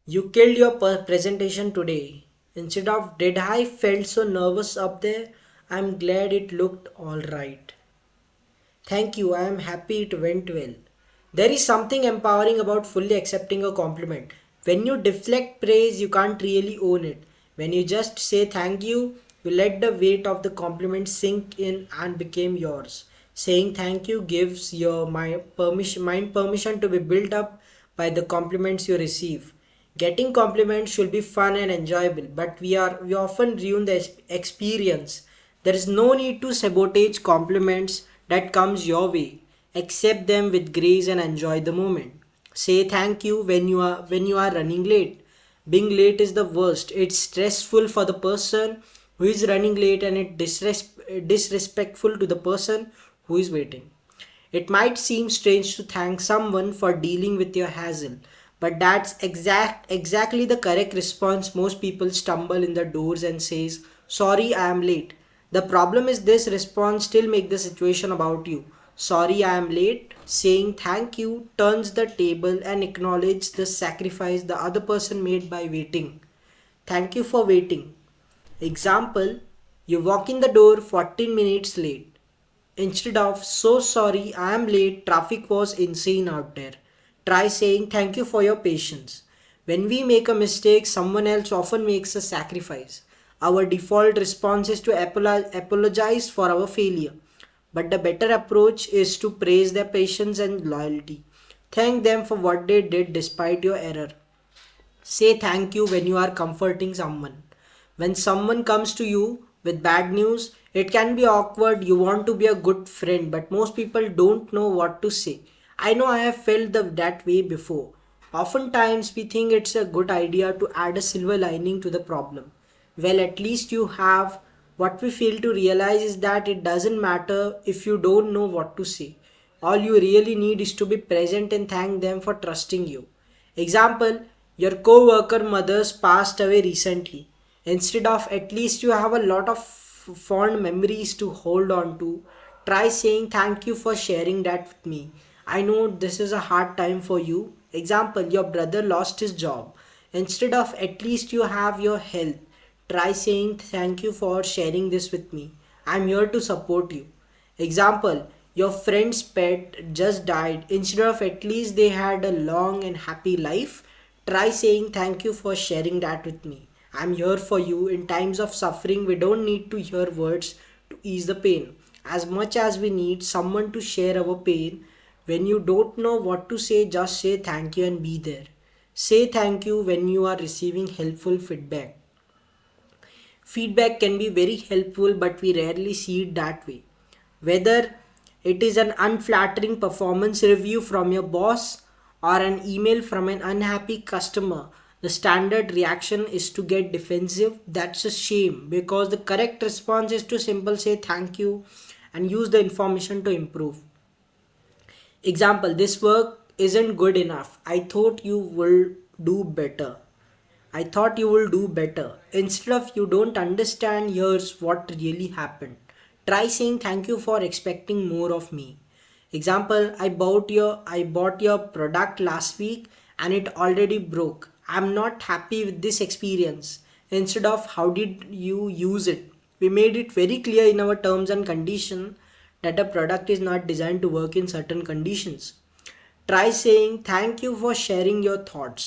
You killed your presentation today. Instead of did I felt so nervous up there, I'm glad it looked alright. Thank you, I am happy it went well. There is something empowering about fully accepting a compliment. When you deflect praise, you can't really own it. When you just say thank you let the weight of the compliment sink in and become yours. Saying thank you gives your mind permission to be built up by the compliments you receive. Getting compliments should be fun and enjoyable, but we often ruin the experience. There is no need to sabotage compliments that comes your way. Accept them with grace and enjoy the moment. Say thank you when you are running late. Being late is the worst. It's stressful for the person who is running late, and it disrespectful to the person who is waiting. It might seem strange to thank someone for dealing with your hassle, but that's exactly the correct response. Most people stumble in the doors and says, "Sorry, I am late." The problem is this response still make the situation about you. "Sorry, I am late." Saying thank you turns the table and acknowledge the sacrifice the other person made by waiting. Thank you for waiting. Example, you walk in the door 14 minutes late. Instead of "so sorry, I am late, traffic was insane out there," try saying "thank you for your patience." When we make a mistake, someone else often makes a sacrifice. Our default response is to apologize for our failure. But the better approach is to praise their patience and loyalty. Thank them for what they did despite your error. Say thank you when you are comforting someone. When someone comes to you with bad news, it can be awkward. You want to be a good friend, but most people don't know what to say. I know I have felt that way before. Oftentimes, we think it's a good idea to add a silver lining to the problem. Well, at least you have. What we fail to realize is that it doesn't matter if you don't know what to say. All you really need is to be present and thank them for trusting you. Example, your co-worker mother's passed away recently. Instead of "at least you have a lot of fond memories to hold on to," try saying "thank you for sharing that with me. I know this is a hard time for you." Example, your brother lost his job. Instead of "at least you have your health," try saying "thank you for sharing this with me. I'm here to support you." Example, your friend's pet just died. Instead of "at least they had a long and happy life," try saying "thank you for sharing that with me. I'm here for you." In times of suffering, we don't need to hear words to ease the pain as much as we need someone to share our pain. When you don't know what to say, just say thank you and be there. Say thank you when you are receiving helpful feedback. Feedback can be very helpful, but we rarely see it that way. Whether it is an unflattering performance review from your boss or an email from an unhappy customer, the standard reaction is to get defensive. That's a shame, because the correct response is to simply say thank you and use the information to improve. Example, "this work isn't good enough. I thought you will do better." Instead of "you don't understand, here's what really happened," try saying "thank you for expecting more of me." Example, I bought your product last week and it already broke. I'm not happy with this experience." Instead of "how did you use it," we made it very clear in our terms and condition that a product is not designed to work in certain conditions. Try saying "thank you for sharing your thoughts.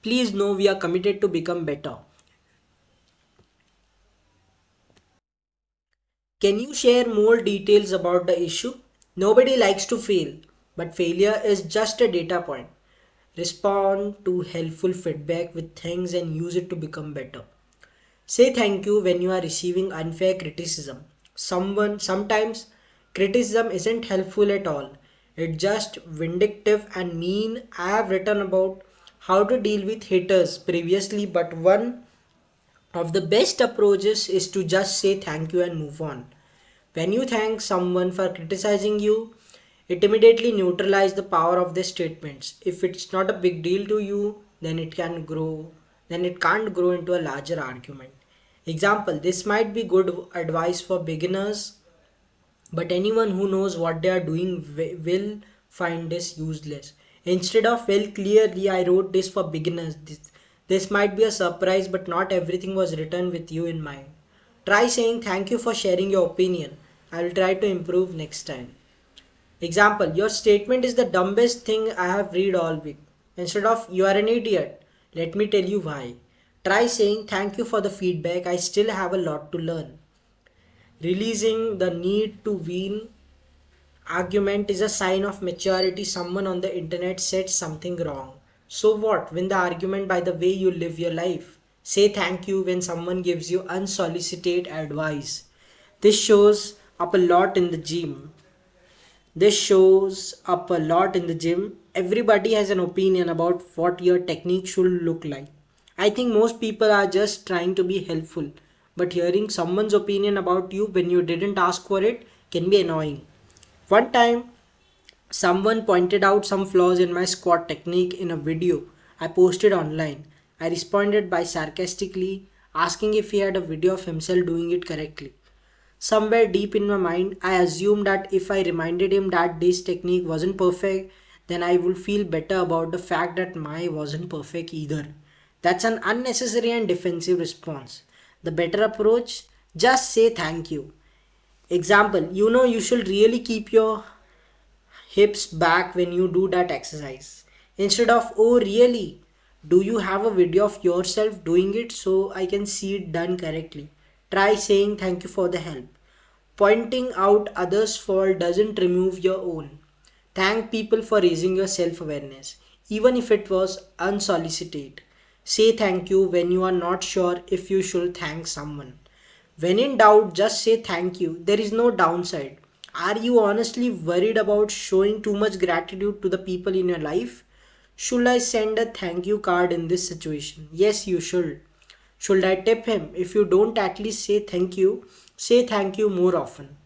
Please know we are committed to become better." Can you share more details about the issue? Nobody likes to fail, but failure is just a data point. Respond to helpful feedback with thanks and use it to become better. Say thank you when you are receiving unfair criticism. Sometimes criticism isn't helpful at all. It's just vindictive and mean. I have written about how to deal with haters previously, but one of the best approaches is to just say thank you and move on. When you thank someone for criticizing you, it immediately neutralizes the power of their statements. If it's not a big deal to you, then it can't grow into a larger argument. Example, this might be good advice for beginners, but anyone who knows what they are doing will find this useless. Instead of, well, clearly I wrote this for beginners. This might be a surprise, but not everything was written with you in mind. Try saying thank you for sharing your opinion. I will try to improve next time. Example, your statement is the dumbest thing I have read all week. Instead of, you are an idiot, let me tell you why. Try saying thank you for the feedback. I still have a lot to learn. Releasing the need to win argument is a sign of maturity. Someone on the internet said something wrong. So what? Win the argument by the way you live your life. Say thank you when someone gives you unsolicited advice. This shows up a lot in the gym. This shows up a lot in the gym. Everybody has an opinion about what your technique should look like. I think most people are just trying to be helpful, but hearing someone's opinion about you when you didn't ask for it can be annoying. One time, someone pointed out some flaws in my squat technique in a video I posted online. I responded by sarcastically asking if he had a video of himself doing it correctly. Somewhere deep in my mind, I assumed that if I reminded him that this technique wasn't perfect, then I would feel better about the fact that mine wasn't perfect either. That's an unnecessary and defensive response. The better approach, just say thank you. Example, you should really keep your hips back when you do that exercise. Instead of, oh, really? Do you have a video of yourself doing it so I can see it done correctly? Try saying thank you for the help. Pointing out others' fault doesn't remove your own. Thank people for raising your self awareness, even if it was unsolicited. Say thank you when you are not sure if you should thank someone. When in doubt, just say thank you. There is no downside. Are you honestly worried about showing too much gratitude to the people in your life? Should I send a thank you card in this situation? Yes, you should. Should I tip him? If you don't at least say thank you more often.